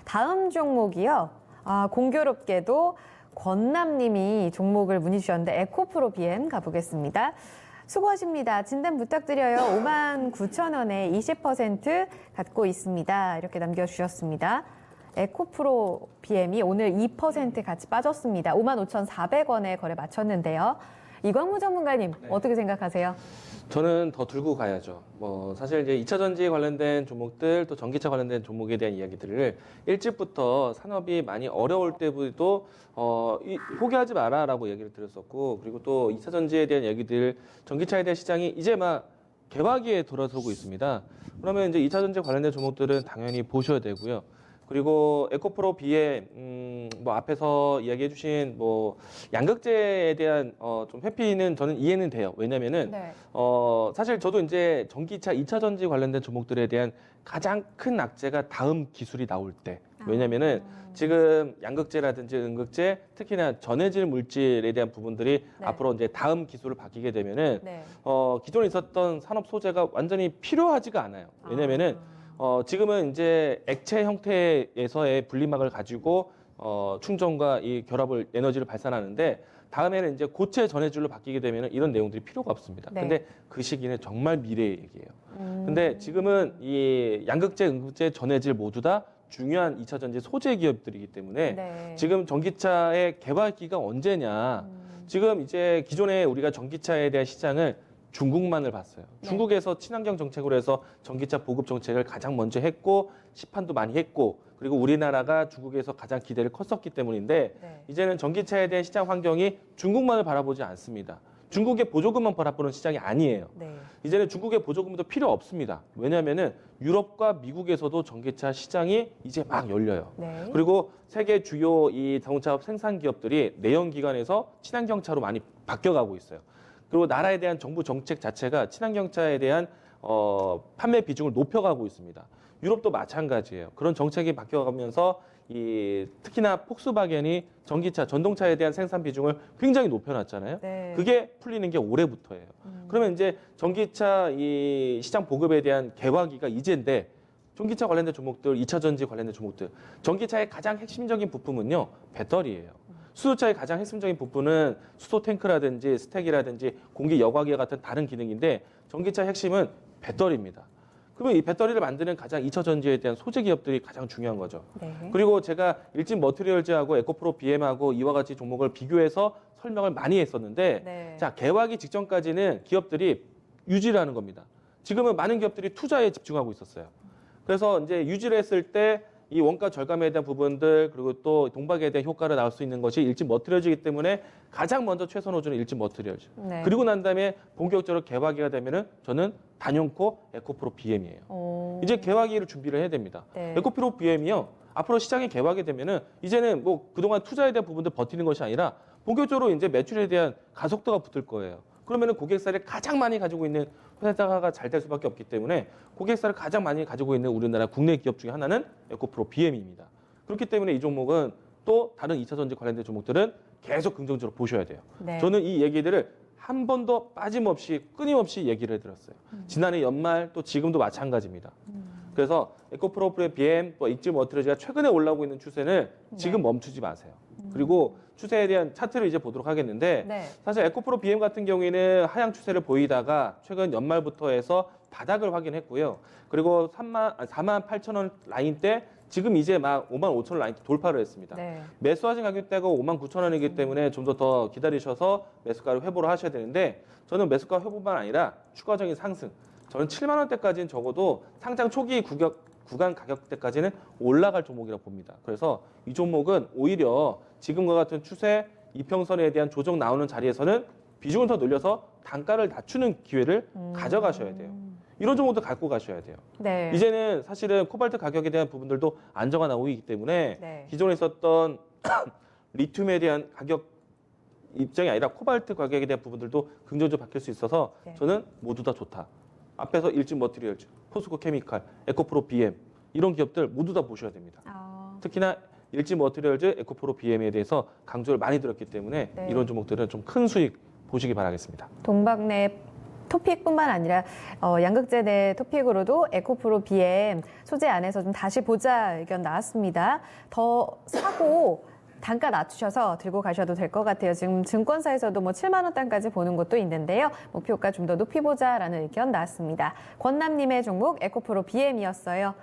다음 종목이요. 공교롭게도 권남님이 종목을 문의 주셨는데 에코프로 BM 가보겠습니다. 수고하십니다. 진단 부탁드려요. 59,000원에 20% 갖고 있습니다. 이렇게 남겨주셨습니다. 에코프로 BM이 오늘 2% 같이 빠졌습니다. 55,400원에 거래 마쳤는데요. 이광무 전문가님, 어떻게 생각하세요? 저는 더 들고 가야죠. 사실 이제 2차 전지에 관련된 종목들 또 전기차 관련된 종목에 대한 이야기들을 일찍부터 산업이 많이 어려울 때부터 포기하지 마라라고 얘기를 드렸었고, 그리고 또 2차 전지에 대한 얘기들, 전기차에 대한 시장이 이제 막 개화기에 들어서고 있습니다. 그러면 이제 2차 전지 관련된 종목들은 당연히 보셔야 되고요. 그리고 에코프로 BM 앞에서 이야기해 주신 양극재에 대한 좀 회피는 저는 이해는 돼요. 왜냐면은 사실 저도 이제 전기차 2차 전지 관련된 종목들에 대한 가장 큰 악재가 다음 기술이 나올 때. 왜냐면은 지금 양극재라든지 음극재, 특히나 전해질 물질에 대한 부분들이 앞으로 이제 다음 기술을 바뀌게 되면은 기존에 있었던 산업 소재가 완전히 필요하지가 않아요. 왜냐면은 지금은 이제 액체 형태에서의 분리막을 가지고 충전과 이 결합을 에너지를 발산하는데, 다음에는 이제 고체 전해질로 바뀌게 되면 이런 내용들이 필요가 없습니다. 근데 그 시기는 정말 미래의 얘기예요. 근데 지금은 이 양극재, 음극재, 전해질 모두 다 중요한 2차 전지 소재 기업들이기 때문에 지금 전기차의 개발기가 언제냐. 지금 이제 기존에 우리가 전기차에 대한 시장을 중국만을 봤어요. 중국에서 친환경 정책으로 해서 전기차 보급 정책을 가장 먼저 했고 시판도 많이 했고, 그리고 우리나라가 중국에서 가장 기대를 컸었기 때문인데 이제는 전기차에 대한 시장 환경이 중국만을 바라보지 않습니다. 중국의 보조금만 바라보는 시장이 아니에요. 이제는 중국의 보조금도 필요 없습니다. 왜냐하면은 유럽과 미국에서도 전기차 시장이 이제 막 열려요. 그리고 세계 주요 이 자동차 생산 기업들이 내연기관에서 친환경차로 많이 바뀌어가고 있어요. 그리고 나라에 대한 정부 정책 자체가 친환경차에 대한 판매 비중을 높여가고 있습니다. 유럽도 마찬가지예요. 그런 정책이 바뀌어가면서 특히나 폭스바겐이 전기차, 전동차에 대한 생산 비중을 굉장히 높여놨잖아요. 그게 풀리는 게 올해부터예요. 그러면 이제 전기차 이 시장 보급에 대한 개화기가 이제인데, 전기차 관련된 종목들, 2차 전지 관련된 종목들, 전기차의 가장 핵심적인 부품은요, 배터리예요. 수소차의 가장 핵심적인 부분은 수소 탱크라든지 스택이라든지 공기 여과기 같은 다른 기능인데, 전기차 핵심은 배터리입니다. 그러면 이 배터리를 만드는 가장 2차 전지에 대한 소재 기업들이 가장 중요한 거죠. 그리고 제가 일진 머티리얼즈하고 에코프로 BM하고 이와 같이 종목을 비교해서 설명을 많이 했었는데, 자, 개화기 직전까지는 기업들이 유지를 하는 겁니다. 지금은 많은 기업들이 투자에 집중하고 있었어요. 그래서 이제 유지를 했을 때 이 원가 절감에 대한 부분들, 그리고 또 동박에 대한 효과를 나올 수 있는 것이 일진 머티리얼즈이기 때문에 가장 먼저 최선 호주는 일진 머티리얼즈. 그리고 난 다음에 본격적으로 개화기가 되면은 저는 단연코 에코프로 BM이에요. 이제 개화기를 준비를 해야 됩니다. 에코프로 BM이요. 앞으로 시장이 개화하게 되면은 이제는 그동안 투자에 대한 부분들 버티는 것이 아니라 본격적으로 이제 매출에 대한 가속도가 붙을 거예요. 그러면은 고객사를 가장 많이 가지고 있는 회사가 잘 될 수밖에 없기 때문에 고객사를 가장 많이 가지고 있는 우리나라 국내 기업 중에 하나는 에코프로 BM입니다. 그렇기 때문에 이 종목은 또 다른 2차 전지 관련된 종목들은 계속 긍정적으로 보셔야 돼요. 저는 이 얘기들을 한 번도 빠짐없이 끊임없이 얘기를 해드렸어요. 지난해 연말 또 지금도 마찬가지입니다. 그래서 에코프로 BM 또 일진 머티리얼즈가 최근에 올라오고 있는 추세는 지금 멈추지 마세요. 그리고 추세에 대한 차트를 이제 보도록 하겠는데, 사실 에코프로 BM 같은 경우에는 하향 추세를 보이다가 최근 연말부터 해서 바닥을 확인했고요. 그리고 48,000원 라인 때 지금 이제 막 55,000원 라인 돌파를 했습니다. 매수하신 가격대가 59,000원이기 때문에 좀 더 기다리셔서 매수가를 회복을 하셔야 되는데, 저는 매수가 회복만 아니라 추가적인 상승, 저는 7만 원대까지는 적어도 상장 초기 구간 가격대까지는 올라갈 종목이라고 봅니다. 그래서 이 종목은 오히려 지금과 같은 추세 이평선에 대한 조정 나오는 자리에서는 비중을 더 늘려서 단가를 낮추는 기회를 가져가셔야 돼요. 이런 종목도 갖고 가셔야 돼요. 이제는 사실은 코발트 가격에 대한 부분들도 안정화 나오고 있기 때문에 기존에 있었던 리튬에 대한 가격 입장이 아니라 코발트 가격에 대한 부분들도 긍정적으로 바뀔 수 있어서 저는 모두 다 좋다. 앞에서 일진 머티리얼즈, 포스코 케미칼, 에코프로 BM 이런 기업들 모두 다 보셔야 됩니다. 특히나 일진 머티리얼즈, 에코프로 BM에 대해서 강조를 많이 드렸기 때문에 이런 종목들은 좀 큰 수익 보시기 바라겠습니다. 동박내 토픽뿐만 아니라 양극재 내 토픽으로도 에코프로 BM 소재 안에서 좀 다시 보자 의견 나왔습니다. 더 사고 단가 낮추셔서 들고 가셔도 될 것 같아요. 지금 증권사에서도 뭐 7만 원 단까지 보는 곳도 있는데요. 목표가 좀 더 높이 보자라는 의견 나왔습니다. 권남님의 종목 에코프로 BM이었어요.